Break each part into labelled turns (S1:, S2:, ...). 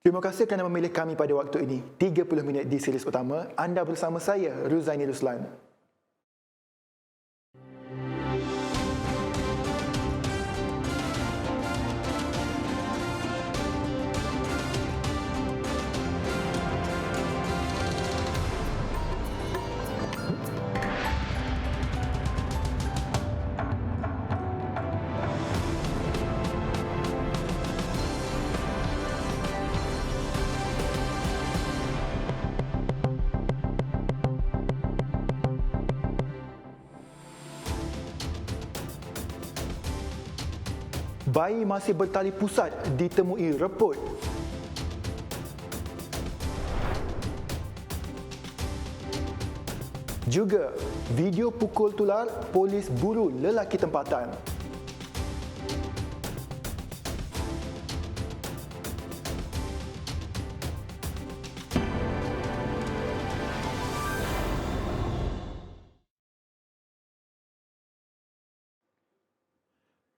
S1: Terima kasih kerana memilih kami pada waktu ini. 30 minit di series utama, anda bersama saya, Ruzaini Ruslan. Bayi masih bertali pusat ditemui reput. Juga, video pukul tular, polis buru lelaki tempatan.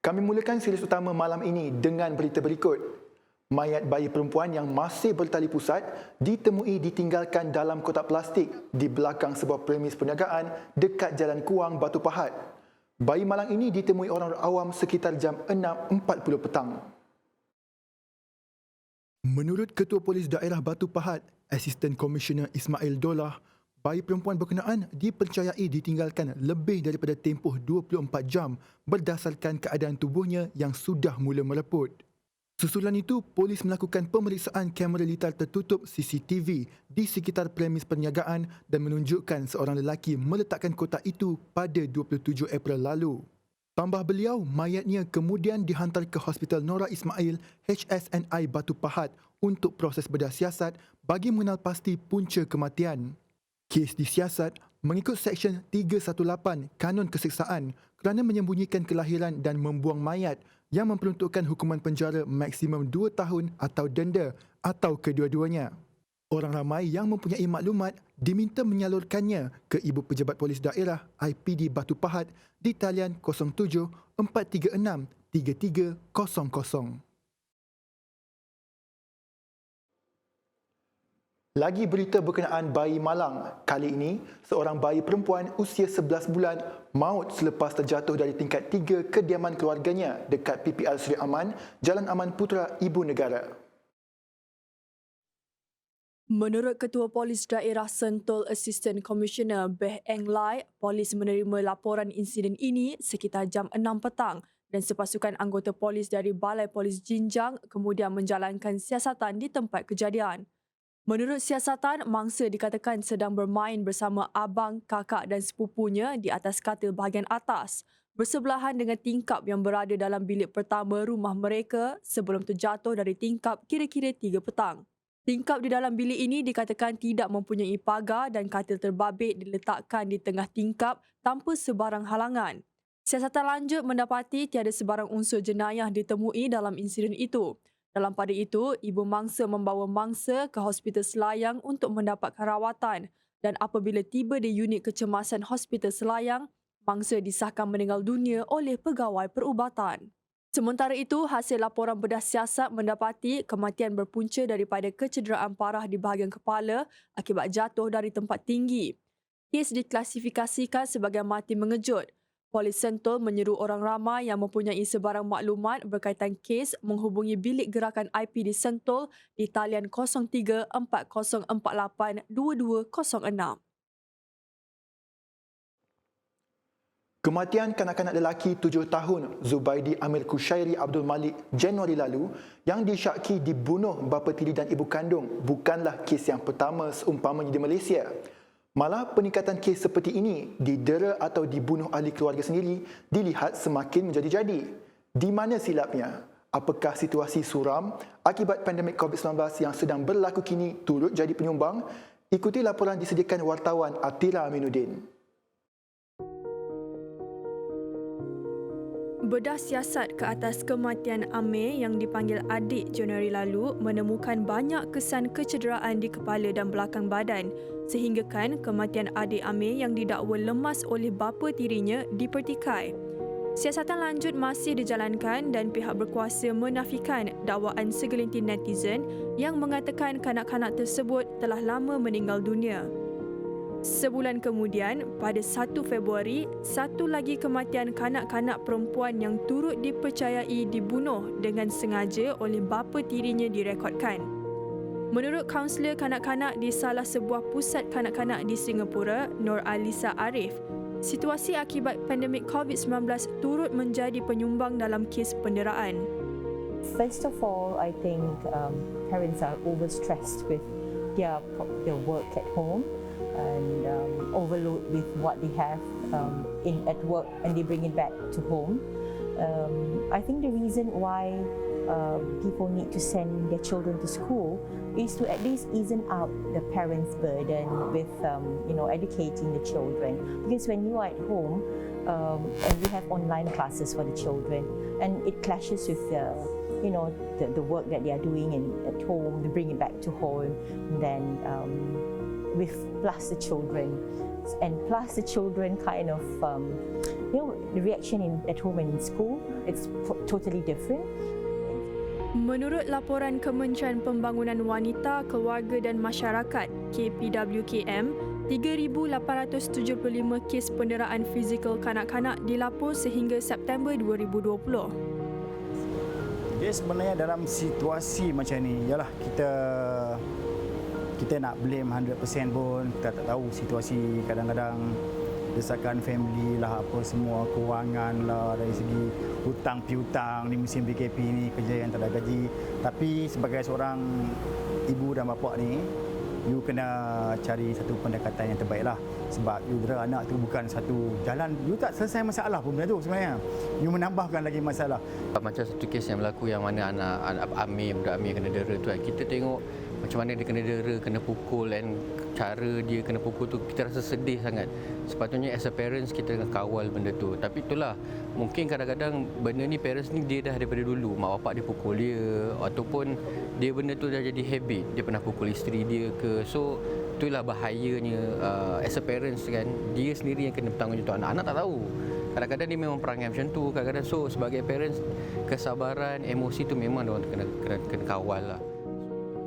S1: Kami mulakan series utama malam ini dengan berita berikut. Mayat bayi perempuan yang masih bertali pusat ditemui ditinggalkan dalam kotak plastik di belakang sebuah premis perniagaan dekat Jalan Kuang, Batu Pahat. Bayi malang ini ditemui orang awam sekitar jam 6.40 petang. Menurut Ketua Polis Daerah Batu Pahat, Asisten Komisioner Ismail Dolah, bayi perempuan berkenaan dipercayai ditinggalkan lebih daripada tempoh 24 jam berdasarkan keadaan tubuhnya yang sudah mula mereput. Susulan itu, polis melakukan pemeriksaan kamera litar tertutup CCTV di sekitar premis perniagaan dan menunjukkan seorang lelaki meletakkan kotak itu pada 27 April lalu. Tambah beliau, mayatnya kemudian dihantar ke Hospital Nora Ismail HSNI Batu Pahat untuk proses bedah siasat bagi mengenal pasti punca kematian. Kes disiasat mengikut Seksyen 318 Kanun Keseksaan kerana menyembunyikan kelahiran dan membuang mayat yang memperuntukkan hukuman penjara maksimum 2 tahun atau denda atau kedua-duanya. Orang ramai yang mempunyai maklumat diminta menyalurkannya ke Ibu Pejabat Polis Daerah IPD Batu Pahat di talian 07 436 3300. Lagi berita berkenaan bayi malang. Kali ini, seorang bayi perempuan usia 11 bulan maut selepas terjatuh dari tingkat 3 kediaman keluarganya dekat PPL Seri Aman, Jalan Aman Putra, Ibu Negara.
S2: Menurut Ketua Polis Daerah Sentul Assistant Commissioner Beh Eng Lai, polis menerima laporan insiden ini sekitar jam 6 petang dan sepasukan anggota polis dari Balai Polis Jinjang kemudian menjalankan siasatan di tempat kejadian. Menurut siasatan, mangsa dikatakan sedang bermain bersama abang, kakak dan sepupunya di atas katil bahagian atas, bersebelahan dengan tingkap yang berada dalam bilik pertama rumah mereka sebelum terjatuh dari tingkap kira-kira 3 petang. Tingkap di dalam bilik ini dikatakan tidak mempunyai pagar dan katil terbabit diletakkan di tengah tingkap tanpa sebarang halangan. Siasatan lanjut mendapati tiada sebarang unsur jenayah ditemui dalam insiden itu. Dalam pada itu, ibu mangsa membawa mangsa ke Hospital Selayang untuk mendapatkan rawatan dan apabila tiba di unit kecemasan Hospital Selayang, mangsa disahkan meninggal dunia oleh pegawai perubatan. Sementara itu, hasil laporan bedah siasat mendapati kematian berpunca daripada kecederaan parah di bahagian kepala akibat jatuh dari tempat tinggi. Kes diklasifikasikan sebagai mati mengejut. Polis Sentul menyeru orang ramai yang mempunyai sebarang maklumat berkaitan kes menghubungi bilik gerakan IPD Sentul di talian 03-4048-2206.
S1: Kematian kanak-kanak lelaki 7 tahun Zubaidi Amir Kushairi Abdul Malik Januari lalu yang disyaki dibunuh bapa tiri dan ibu kandung bukanlah kes yang pertama seumpamanya di Malaysia. Malah peningkatan kes seperti ini didera atau dibunuh ahli keluarga sendiri dilihat semakin menjadi-jadi. Di mana silapnya? Apakah situasi suram akibat pandemik COVID-19 yang sedang berlaku kini turut jadi penyumbang? Ikuti laporan disediakan wartawan Atira Aminuddin.
S2: Bedah siasat ke atas kematian Amir yang dipanggil adik Januari lalu menemukan banyak kesan kecederaan di kepala dan belakang badan sehinggakan kematian adik Amir yang didakwa lemas oleh bapa tirinya dipertikai. Siasatan lanjut masih dijalankan dan pihak berkuasa menafikan dakwaan segelintir netizen yang mengatakan kanak-kanak tersebut telah lama meninggal dunia. Sebulan kemudian, pada 1 Februari, satu lagi kematian kanak-kanak perempuan yang turut dipercayai dibunuh dengan sengaja oleh bapa tirinya direkodkan. Menurut kaunselor kanak-kanak di salah sebuah pusat kanak-kanak di Singapura, Nur Alisa Arif, situasi akibat pandemik COVID-19 turut menjadi penyumbang dalam kes penderaan.
S3: First of all, I think parents are overstressed with their work at home and overload with what they have at work, and they bring it back to home. I think the reason why people need to send their children to school is to at least ease out the parents' burden with educating the children. Because when you are at home and we have online classes for the children, and it clashes with the work that they are doing at home, they bring it back to home, and then with plus the children kind of the reaction at home and in school, it's totally different.
S2: Menurut laporan Kementerian Pembangunan Wanita, Keluarga dan Masyarakat KPWKM, 3,875 kes penderaan fizikal kanak-kanak dilapor sehingga September 2020.
S4: Jadi sebenarnya dalam situasi macam ni, yalah kita nak blame 100% pun, kita tak tahu situasi kadang-kadang desakan family lah, apa semua, kewangan lah, dari segi hutang piutang di musim PKP ni, kerja yang tak ada gaji. Tapi sebagai seorang ibu dan bapa ni, you kena cari satu pendekatan yang terbaik lah. Sebab you dera anak tu bukan satu jalan, you tak selesai masalah pun benda tu sebenarnya. You menambahkan lagi masalah.
S5: Macam satu kes yang berlaku yang mana anak Amir, budak Amir kena dera tu kan. Kita tengok macam mana dia kena dera, kena pukul, dan cara dia kena pukul tu kita rasa sedih sangat. Sepatutnya as a parents kita kena kawal benda tu. Tapi itulah, mungkin kadang-kadang benda ni parents ni dia dah daripada dulu mak bapak dia pukul dia, ataupun dia benda tu dah jadi habit, dia pernah pukul isteri dia ke. So itulah bahayanya as a parents kan, dia sendiri yang kena bertanggungjawab. Anak-anak tak tahu. Kadang-kadang dia memang perangai macam tu. Kadang-kadang so sebagai parents, kesabaran, emosi tu memang dia kena kawal lah.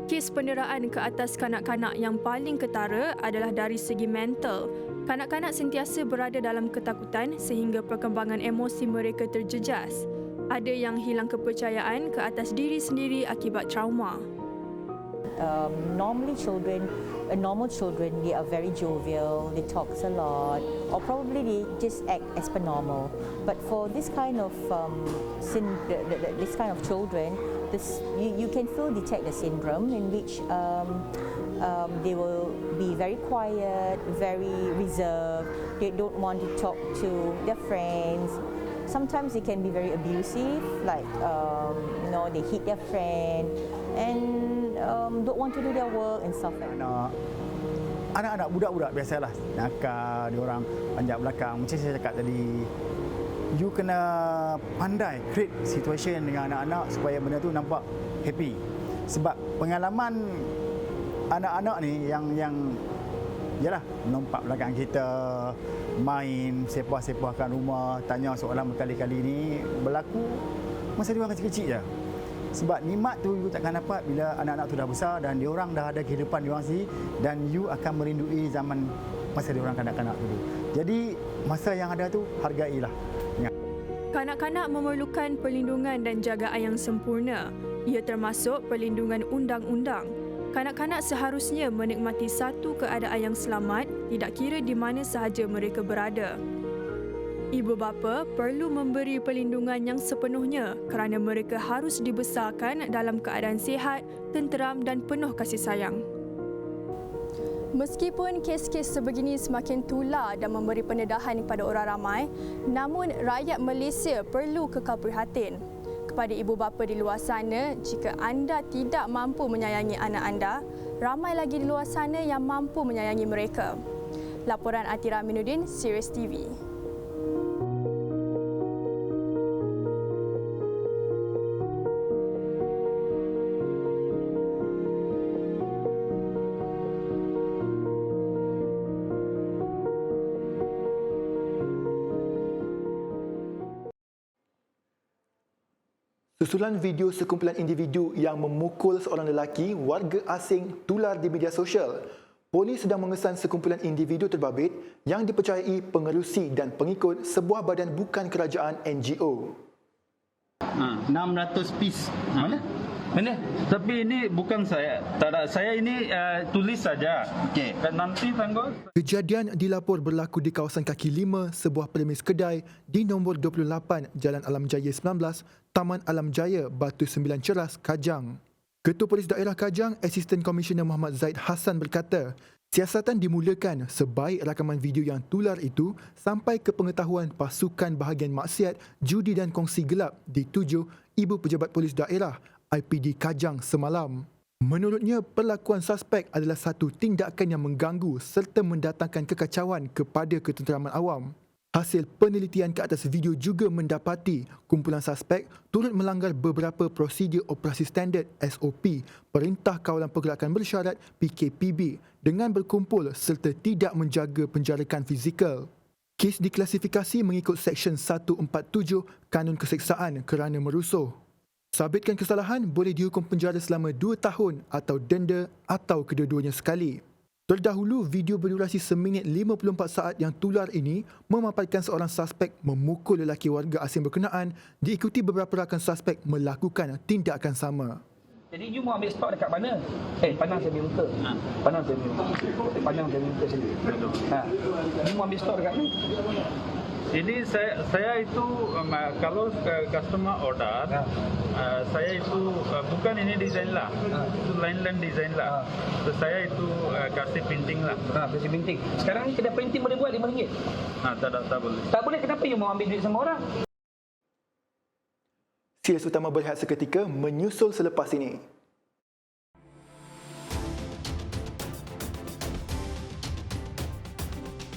S2: Kes penderaan ke atas kanak-kanak yang paling ketara adalah dari segi mental. Kanak-kanak sentiasa berada dalam ketakutan sehingga perkembangan emosi mereka terjejas. Ada yang hilang kepercayaan ke atas diri sendiri akibat trauma.
S3: Normal children, they are very jovial, they talk a lot, or probably they just act as per normal. But for this kind of children, you can still detect the syndrome in which they will be very quiet, very reserved. They don't want to talk to their friends. Sometimes they can be very abusive, like they hit their friend and don't want to do their work and stuff like that.
S4: Anak-anak budak-budak biasalah nakal, dia orang panjat belakang. Macam saya cakap tadi, you kena pandai create situation dengan anak-anak supaya benda tu nampak happy. Sebab pengalaman anak-anak ni yang yalah nampak belakang kita, main sepah-sepahkan rumah, tanya soalan berkali-kali ni berlaku masa dia orang kecil-kecil je. Sebab nikmat tu you takkan dapat bila anak-anak tu dah besar dan dia orang dah ada kehidupan dia orang sendiri, dan you akan merindui zaman masa dia orang kanak-kanak dulu. Jadi masa yang ada tu hargailah.
S2: Kanak-kanak memerlukan perlindungan dan jagaan yang sempurna. Ia termasuk perlindungan undang-undang. Kanak-kanak seharusnya menikmati satu keadaan yang selamat, tidak kira di mana sahaja mereka berada. Ibu bapa perlu memberi perlindungan yang sepenuhnya kerana mereka harus dibesarkan dalam keadaan sihat, tenteram dan penuh kasih sayang. Meskipun kes-kes sebegini semakin tular dan memberi pendedahan kepada orang ramai, namun rakyat Malaysia perlu kekal prihatin. Kepada ibu bapa di luar sana, jika anda tidak mampu menyayangi anak anda, ramai lagi di luar sana yang mampu menyayangi mereka. Laporan Atira Aminuddin, Sirius TV.
S1: Susulan video sekumpulan individu yang memukul seorang lelaki warga asing tular di media sosial. Polis sedang mengesan sekumpulan individu terbabit yang dipercayai pengerusi dan pengikut sebuah badan bukan kerajaan NGO.
S6: 600 piece.
S7: Mana? Mana? Tapi ini bukan saya. Tak ada. Saya ini tulis saja.
S6: Okey.
S7: Dan nanti tanggal.
S1: Kejadian dilapor berlaku di kawasan kaki 5 sebuah premis kedai di nombor 28 Jalan Alam Jaya 19, Taman Alam Jaya, Batu 9 Ceras, Kajang. Ketua Polis Daerah Kajang, Asisten Komisioner Muhammad Zaid Hassan berkata, siasatan dimulakan sebaik rakaman video yang tular itu sampai ke pengetahuan pasukan bahagian maksiat, judi dan kongsi gelap dituju Ibu Pejabat Polis Daerah IPD Kajang semalam. Menurutnya, perlakuan suspek adalah satu tindakan yang mengganggu serta mendatangkan kekacauan kepada ketenteraman awam. Hasil penelitian ke atas video juga mendapati kumpulan suspek turut melanggar beberapa prosedur operasi standard SOP Perintah Kawalan Pergerakan Bersyarat PKPB dengan berkumpul serta tidak menjaga penjarakan fizikal. Kes diklasifikasi mengikut Seksyen 147 Kanun Keseksaan kerana merusuh. Sabitkan kesalahan boleh dihukum penjara selama 2 tahun atau denda atau kedua-duanya sekali. Terdahulu, video berdurasi seminit 54 saat yang tular ini memaparkan seorang suspek memukul lelaki warga asing berkenaan diikuti beberapa rakan suspek melakukan tindakan sama.
S8: Jadi you mau ambil stok dekat mana? Pandang saya muka. Pandang saya muka. Pandang saya muka sini. You mau ambil stok dekat mana?
S7: Ini saya itu kalau customer order, saya itu bukan ini design lah, itu lain-lain design lah. So, saya itu kasih printing lah.
S8: Kasih printing. Sekarang kedai printing boleh buat RM5?
S7: Tak boleh.
S8: Tak boleh, kenapa you mau ambil duit sama orang?
S1: Silas utama berehat seketika menyusul selepas ini.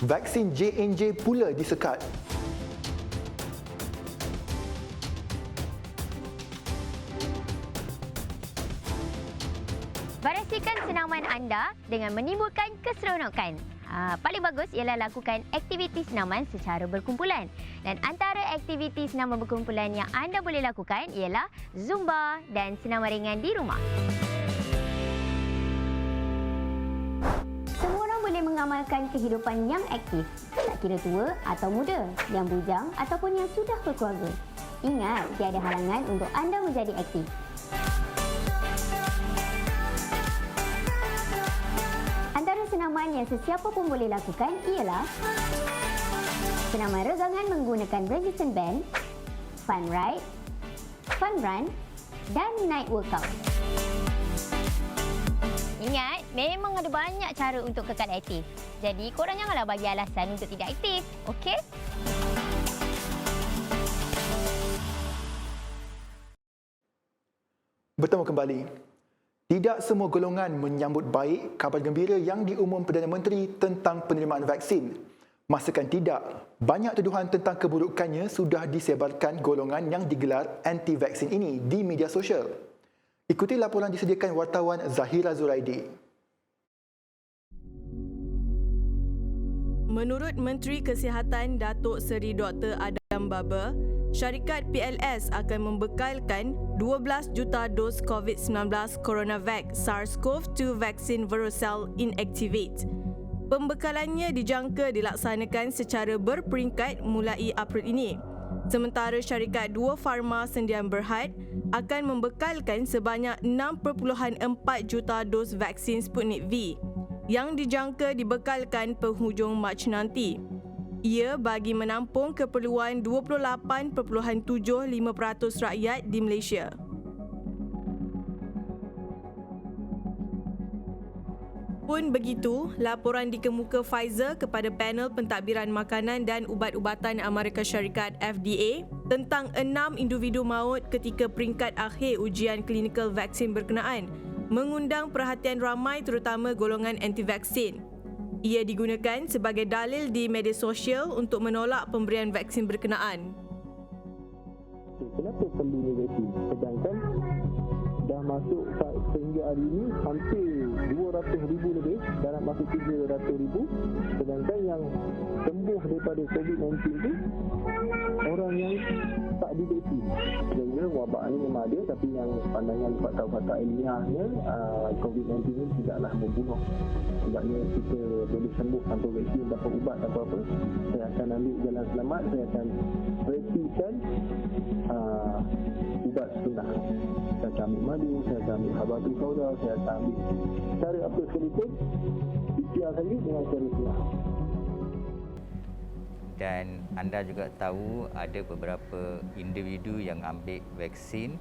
S1: Vaksin J&J pula disekat.
S9: Variasikan senaman anda dengan menimbulkan keseronokan. Paling bagus ialah lakukan aktiviti senaman secara berkumpulan. Dan antara aktiviti senaman berkumpulan yang anda boleh lakukan ialah Zumba dan senaman ringan di rumah. Semua orang boleh mengamalkan kehidupan yang aktif, tak kira tua atau muda, yang bujang ataupun yang sudah berkeluarga. Ingat, tiada halangan untuk anda menjadi aktif. Antara senaman yang sesiapa pun boleh lakukan ialah senaman regangan menggunakan resistance band, fun ride, fun run dan night workout. Ingat, memang ada banyak cara untuk kekal aktif. Jadi, korang janganlah bagi alasan untuk tidak aktif, okey?
S1: Bertemu kembali. Tidak semua golongan menyambut baik khabar gembira yang diumum Perdana Menteri tentang penerimaan vaksin. Masakan tidak, banyak tuduhan tentang keburukannya sudah disebarkan golongan yang digelar anti-vaksin ini di media sosial. Ikuti laporan disediakan wartawan Zahira Zuraidi.
S2: Menurut Menteri Kesihatan Datuk Seri Dr. Adam Baber, syarikat PLS akan membekalkan 12 juta dos COVID-19 CoronaVac SARS-CoV-2 vaksin Verocell Inactivate. Pembekalannya dijangka dilaksanakan secara berperingkat mulai April ini. Sementara syarikat Dua Farma Sendian Berhad akan membekalkan sebanyak 6.4 juta dos vaksin Sputnik V yang dijangka dibekalkan penghujung Mac nanti. Ia bagi menampung keperluan 28.75% rakyat di Malaysia. Pun begitu, laporan dikemuka Pfizer kepada panel pentadbiran makanan dan ubat-ubatan Amerika Syarikat FDA tentang 6 individu maut ketika peringkat akhir ujian klinikal vaksin berkenaan mengundang perhatian ramai terutama golongan anti-vaksin. Ia digunakan sebagai dalil di media sosial untuk menolak pemberian vaksin berkenaan.
S10: Kenapa perlu vaksin? Sedangkan dah masuk sehingga hari ini hampir 200,000 lebih dalam masa 300,000, sedangkan yang sembuh daripada COVID-19 itu orang yang tak divaksin. Dan ya, wabak ini memang ada, tapi yang pandangan fakta-fakta ilmiahnya, COVID-19 ini tidaklah membunuh. Sebabnya kita boleh sembuh tanpa vaksin, tanpa ubat, tanpa apa. Saya akan ambil jalan selamat, saya akan resikan ubat sunnah. Saya akan ambil madu, saya akan ambil habatus sauda, saya akan ambil cara apa sekalipun, ikhtiar saja dengan cara sunnah.
S6: Dan anda juga tahu ada beberapa individu yang ambil vaksin,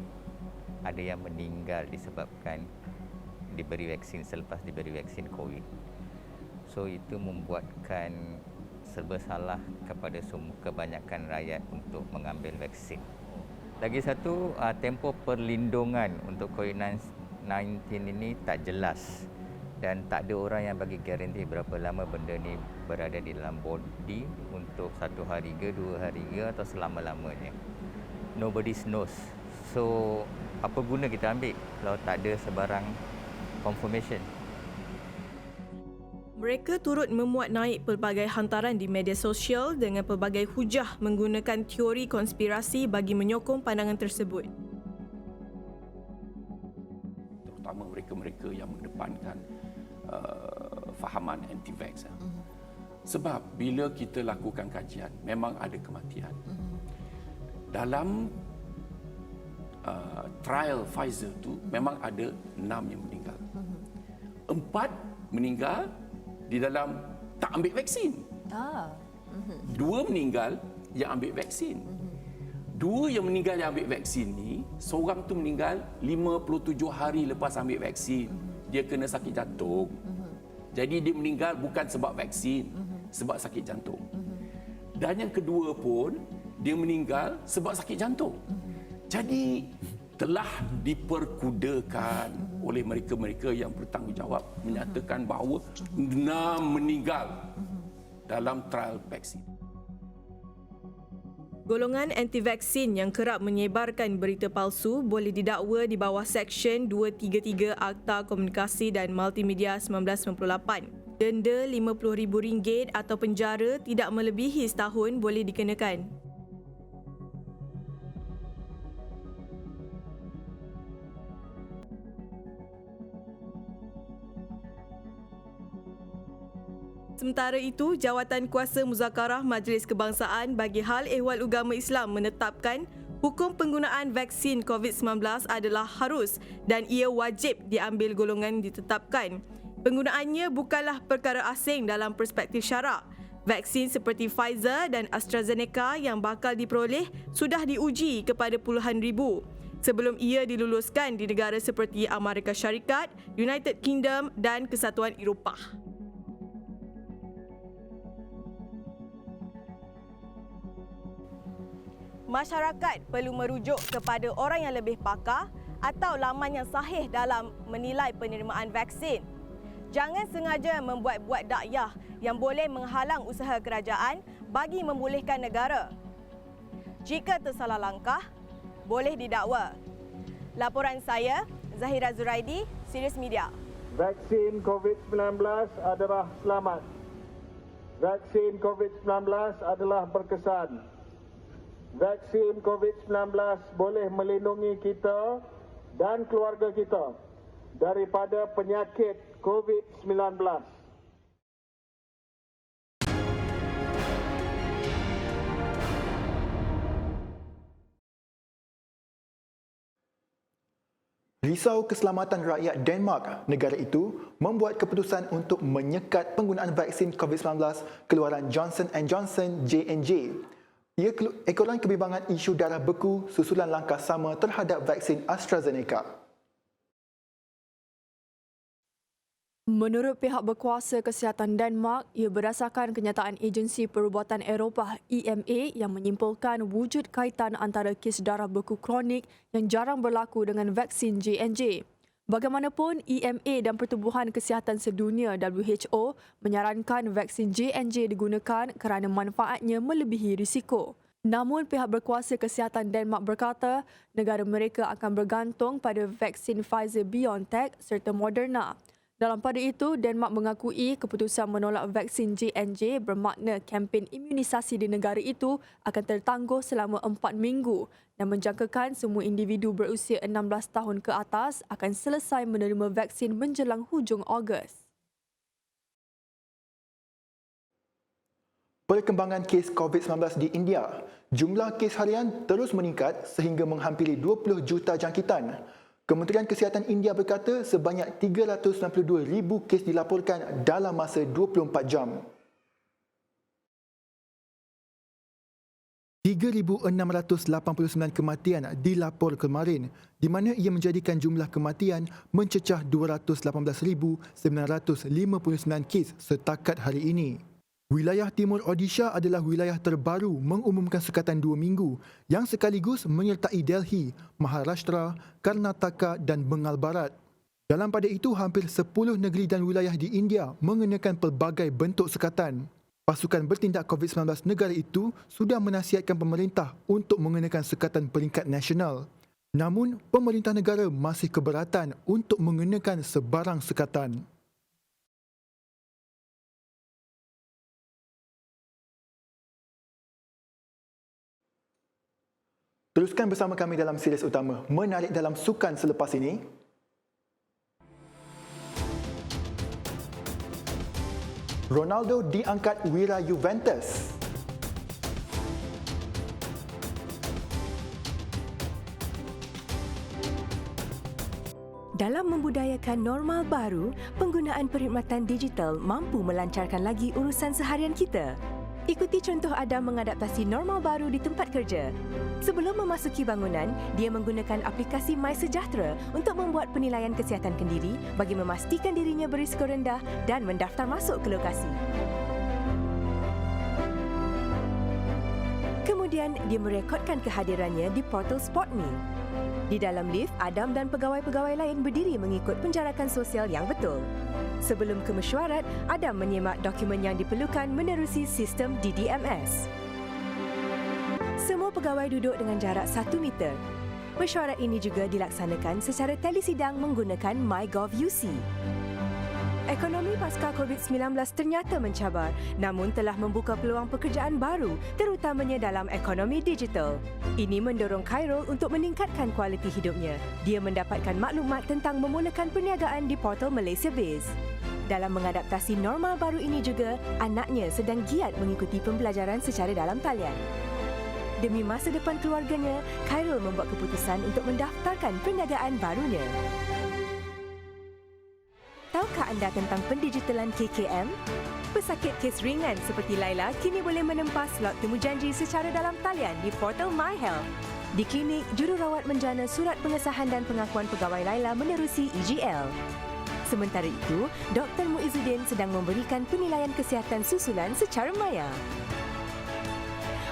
S6: ada yang meninggal disebabkan diberi vaksin selepas diberi vaksin COVID. So itu membuatkan serba salah kepada semua kebanyakan rakyat untuk mengambil vaksin. Lagi satu, tempoh perlindungan untuk COVID-19 ini tak jelas dan tak ada orang yang bagi garanti berapa lama benda ni berada di dalam body untuk 1 hari ke 2 hari ke atau selama-lamanya. Nobody knows. So apa guna kita ambil kalau tak ada sebarang confirmation?
S11: Mereka turut memuat naik pelbagai hantaran di media sosial dengan pelbagai hujah menggunakan teori konspirasi bagi menyokong pandangan tersebut.
S12: Terutama mereka-mereka yang mengedepankan fahaman anti-vax. Sebab bila kita lakukan kajian, memang ada kematian. Dalam trial Pfizer tu memang ada 6 yang meninggal. 4 meninggal di dalam tak ambil vaksin. 2 meninggal yang ambil vaksin. 2 yang meninggal yang ambil vaksin ni, seorang tu meninggal 57 hari lepas ambil vaksin. Dia kena sakit jantung. Jadi dia meninggal bukan sebab vaksin, sebab sakit jantung. Dan yang kedua pun, dia meninggal sebab sakit jantung. Jadi telah diperkudakan oleh mereka-mereka yang bertanggungjawab menyatakan bahawa 6 meninggal dalam trial vaksin.
S11: Golongan anti-vaksin yang kerap menyebarkan berita palsu boleh didakwa di bawah Seksyen 233 Akta Komunikasi dan Multimedia 1998. Denda RM50,000 atau penjara tidak melebihi setahun boleh dikenakan. Sementara itu, Jawatan Kuasa Muzakarah Majlis Kebangsaan bagi Hal Ehwal Agama Islam menetapkan hukum penggunaan vaksin COVID-19 adalah harus dan ia wajib diambil golongan ditetapkan. Penggunaannya bukanlah perkara asing dalam perspektif syarak. Vaksin seperti Pfizer dan AstraZeneca yang bakal diperoleh sudah diuji kepada puluhan ribu sebelum ia diluluskan di negara seperti Amerika Syarikat, United Kingdom dan Kesatuan Eropah. Masyarakat perlu merujuk kepada orang yang lebih pakar atau laman yang sahih dalam menilai penerimaan vaksin. Jangan sengaja membuat-buat dakwah yang boleh menghalang usaha kerajaan bagi memulihkan negara. Jika tersalah langkah, boleh didakwa. Laporan saya, Zahira Zuraidi, Sirius Media.
S10: Vaksin COVID-19 adalah selamat. Vaksin COVID-19 adalah berkesan. Vaksin COVID-19 boleh melindungi kita dan keluarga kita daripada penyakit COVID-19.
S1: Risau keselamatan rakyat Denmark, negara itu membuat keputusan untuk menyekat penggunaan vaksin COVID-19 keluaran Johnson & Johnson J&J. Ia ekoran kebimbangan isu darah beku susulan langkah sama terhadap vaksin AstraZeneca.
S2: Menurut pihak berkuasa kesihatan Denmark, ia berdasarkan kenyataan Agensi Perubatan Eropah EMA yang menyimpulkan wujud kaitan antara kes darah beku kronik yang jarang berlaku dengan vaksin J&J. Bagaimanapun, EMA dan Pertubuhan Kesihatan Sedunia WHO menyarankan vaksin J&J digunakan kerana manfaatnya melebihi risiko. Namun, pihak berkuasa kesihatan Denmark berkata negara mereka akan bergantung pada vaksin Pfizer-BioNTech serta Moderna. Dalam pada itu, Denmark mengakui keputusan menolak vaksin J&J bermakna kempen imunisasi di negara itu akan tertangguh selama 4 minggu dan menjangkakan semua individu berusia 16 tahun ke atas akan selesai menerima vaksin menjelang hujung Ogos.
S1: Perkembangan kes COVID-19 di India. Jumlah kes harian terus meningkat sehingga menghampiri 20 juta jangkitan. Kementerian Kesihatan India berkata sebanyak 392,000 kes dilaporkan dalam masa 24 jam. 3,689 kematian dilapor kemarin, di mana ia menjadikan jumlah kematian mencecah 218,959 kes setakat hari ini. Wilayah Timur Odisha adalah wilayah terbaru mengumumkan sekatan 2 minggu yang sekaligus menyertai Delhi, Maharashtra, Karnataka dan Bengal Barat. Dalam pada itu, hampir 10 negeri dan wilayah di India mengenakan pelbagai bentuk sekatan. Pasukan bertindak COVID-19 negara itu sudah menasihatkan pemerintah untuk mengenakan sekatan peringkat nasional. Namun, pemerintah negara masih keberatan untuk mengenakan sebarang sekatan. Teruskan bersama kami dalam series utama Menarik dalam Sukan selepas ini. Ronaldo diangkat wira Juventus.
S13: Dalam membudayakan normal baru, penggunaan perkhidmatan digital mampu melancarkan lagi urusan seharian kita. Ikuti contoh Adam mengadaptasi normal baru di tempat kerja. Sebelum memasuki bangunan, dia menggunakan aplikasi MySejahtera untuk membuat penilaian kesihatan kendiri bagi memastikan dirinya berisiko rendah dan mendaftar masuk ke lokasi. Kemudian, dia merekodkan kehadirannya di portal SportMe. Di dalam lift, Adam dan pegawai-pegawai lain berdiri mengikut penjarakan sosial yang betul. Sebelum ke mesyuarat, Adam menyemak dokumen yang diperlukan menerusi sistem DDMS. Semua pegawai duduk dengan jarak 1 meter. Mesyuarat ini juga dilaksanakan secara telesidang menggunakan MyGov UC. Ekonomi pasca COVID-19 ternyata mencabar, namun telah membuka peluang pekerjaan baru, terutamanya dalam ekonomi digital. Ini mendorong Khairul untuk meningkatkan kualiti hidupnya. Dia mendapatkan maklumat tentang memulakan perniagaan di portal Malaysia Biz. Dalam mengadaptasi normal baru ini juga, anaknya sedang giat mengikuti pembelajaran secara dalam talian. Demi masa depan keluarganya, Khairul membuat keputusan untuk mendaftarkan perniagaan barunya. Tahukah anda tentang pendigitalan KKM? Pesakit kes ringan seperti Laila kini boleh menempas slot temujanji secara dalam talian di portal MyHealth. Di klinik, jururawat menjana surat pengesahan dan pengakuan pegawai Laila menerusi EGL. Sementara itu, Dr. Muizuddin sedang memberikan penilaian kesihatan susulan secara maya.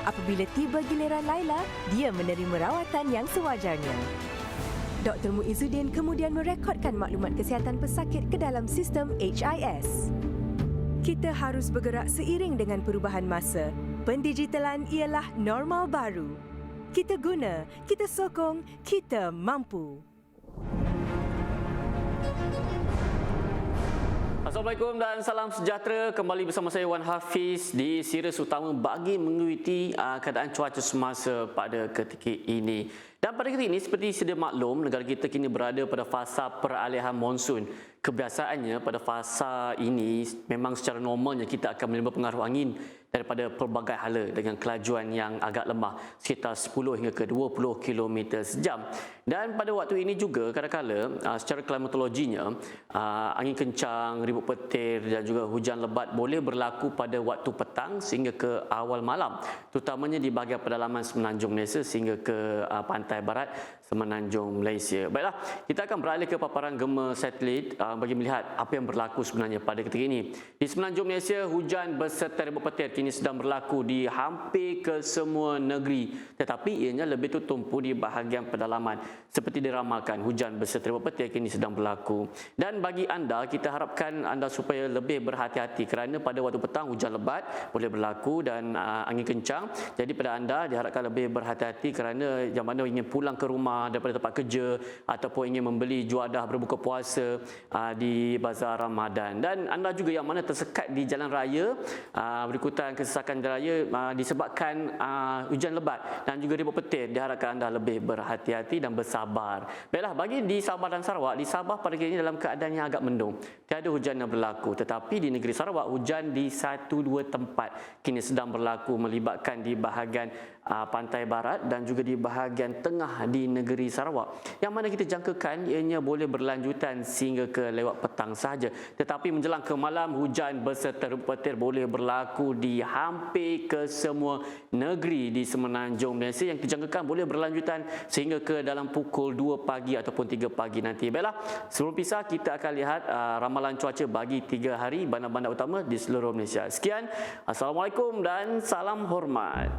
S13: Apabila tiba giliran Laila, dia menerima rawatan yang sewajarnya. Dr. Muizuddin kemudian merekodkan maklumat kesihatan pesakit ke dalam sistem HIS. Kita harus bergerak seiring dengan perubahan masa. Pendigitalan ialah normal baru. Kita guna, kita sokong, kita mampu.
S14: Assalamualaikum dan salam sejahtera. Kembali bersama saya Wan Hafiz di series utama bagi mengikuti keadaan cuaca semasa pada ketika ini. Dan pada ketika ini, seperti sedia maklum, negara kita kini berada pada fasa peralihan monsun. Kebiasaannya pada fasa ini memang secara normalnya kita akan menerima pengaruh angin daripada pelbagai hala dengan kelajuan yang agak lemah sekitar 10 hingga ke 20 km sejam. Dan pada waktu ini juga kadang-kadang secara klimatologinya angin kencang, ribut petir dan juga hujan lebat boleh berlaku pada waktu petang sehingga ke awal malam, terutamanya di bahagian pedalaman Semenanjung Malaysia sehingga ke pantai barat Semenanjung Malaysia. Baiklah, kita akan beralih ke paparan gema satelit bagi melihat apa yang berlaku sebenarnya pada ketika ini. Di Semenanjung Malaysia, hujan berserta ribut petir kini sedang berlaku di hampir ke semua negeri, tetapi ianya lebih tertumpu di bahagian pedalaman. Seperti diramalkan, hujan berserta ribut petir kini sedang berlaku. Dan bagi anda, kita harapkan anda supaya lebih berhati-hati kerana pada waktu petang hujan lebat boleh berlaku dan angin kencang. Jadi pada anda diharapkan lebih berhati-hati kerana yang mana ingin pulang ke rumah rumah, daripada tempat kerja ataupun ingin membeli juadah berbuka puasa di Bazar Ramadan. Dan anda juga yang mana tersekat di jalan raya berikutan kesesakan jalan raya disebabkan hujan lebat dan juga ribut petir, diharapkan anda lebih berhati-hati dan bersabar. Baiklah, bagi di Sabah dan Sarawak, di Sabah pada kali ini dalam keadaan yang agak mendung. Tiada hujan yang berlaku, tetapi di negeri Sarawak hujan di 1-2 tempat kini sedang berlaku melibatkan di bahagian pantai barat dan juga di bahagian tengah di negeri Sarawak. Yang mana kita jangkakan ianya boleh berlanjutan sehingga ke lewat petang sahaja. Tetapi menjelang ke malam, hujan berserta ribut petir boleh berlaku di hampir ke semua negeri di Semenanjung Malaysia yang dijangkakan boleh berlanjutan sehingga ke dalam pukul 2 pagi ataupun 3 pagi nanti. Baiklah, sebelum pisah kita akan lihat ramalan cuaca bagi 3 hari bandar-bandar utama di seluruh Malaysia. Sekian, Assalamualaikum dan salam hormat.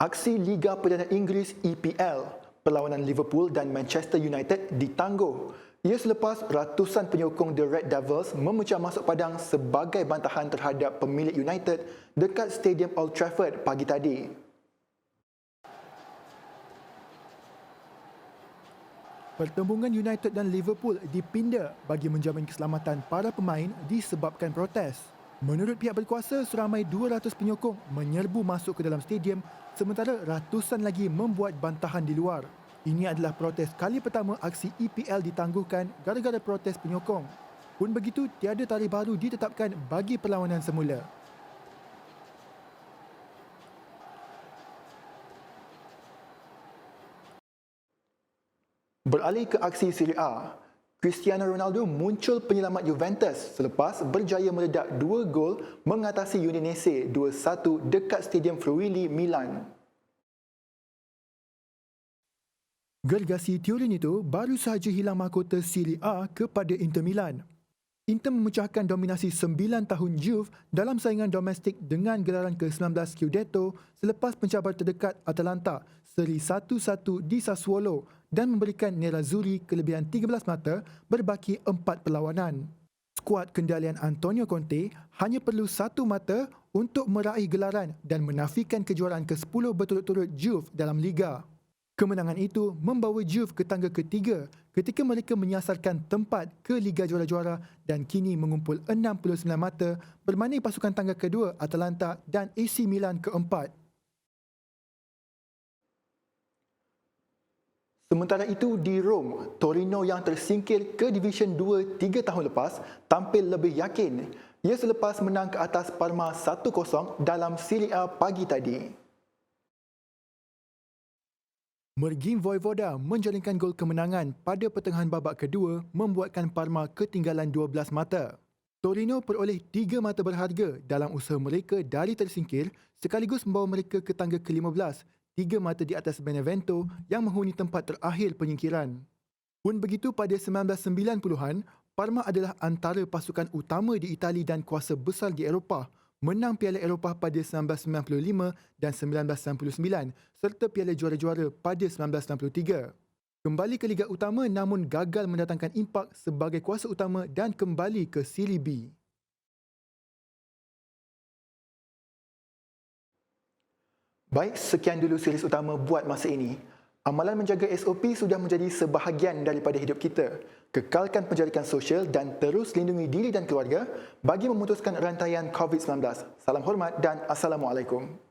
S1: Aksi Liga Perdana Inggeris EPL, perlawanan Liverpool dan Manchester United ditangguh. Ia selepas ratusan penyokong The Red Devils memecah masuk padang sebagai bantahan terhadap pemilik United dekat Stadium Old Trafford pagi tadi. Pertembungan United dan Liverpool dipinda bagi menjamin keselamatan para pemain disebabkan protes. Menurut pihak berkuasa, seramai 200 penyokong menyerbu masuk ke dalam stadium sementara ratusan lagi membuat bantahan di luar. Ini adalah protes kali pertama aksi EPL ditangguhkan gara-gara protes penyokong. Pun begitu, tiada tarikh baru ditetapkan bagi perlawanan semula. Beralih ke aksi Serie A, Cristiano Ronaldo muncul penyelamat Juventus selepas berjaya meledak 2 gol mengatasi Udinese 2-1 dekat Stadium Friuli, Milan. Gergasi Turin itu baru sahaja hilang mahkota Serie A kepada Inter Milan. Inter memecahkan dominasi 9 tahun Juve dalam saingan domestik dengan gelaran ke-19 Scudetto selepas pencabar terdekat Atalanta seri 1-1 di Sassuolo dan memberikan Nerazzurri kelebihan 13 mata berbaki 4 perlawanan. Skuad kendalian Antonio Conte hanya perlu 1 mata untuk meraih gelaran dan menafikan kejuaraan ke-10 berturut-turut Juve dalam Liga. Kemenangan itu membawa Juve ke tangga ketiga ketika mereka menyasarkan tempat ke Liga Juara-Juara dan kini mengumpul 69 mata bermanding pasukan tangga kedua Atalanta dan AC Milan keempat. Sementara itu di Rome, Torino yang tersingkir ke Division 2 3 tahun lepas tampil lebih yakin. Ia selepas menang ke atas Parma 1-0 dalam Serie A pagi tadi. Mergim Vojvoda menjaringkan gol kemenangan pada pertengahan babak kedua membuatkan Parma ketinggalan 12 mata. Torino peroleh 3 mata berharga dalam usaha mereka dari tersingkir sekaligus membawa mereka ke tangga ke-15, 3 mata di atas Benevento yang menghuni tempat terakhir penyingkiran. Pun begitu pada 1990-an, Parma adalah antara pasukan utama di Itali dan kuasa besar di Eropah, menang Piala Eropah pada 1995 dan 1999 serta Piala Juara-Juara pada 1963. Kembali ke Liga Utama namun gagal mendatangkan impak sebagai kuasa utama dan kembali ke Serie B. Baik, sekian dulu series utama buat masa ini. Amalan menjaga SOP sudah menjadi sebahagian daripada hidup kita. Kekalkan penjarakan sosial dan terus lindungi diri dan keluarga bagi memutuskan rantaian COVID-19. Salam hormat dan Assalamualaikum.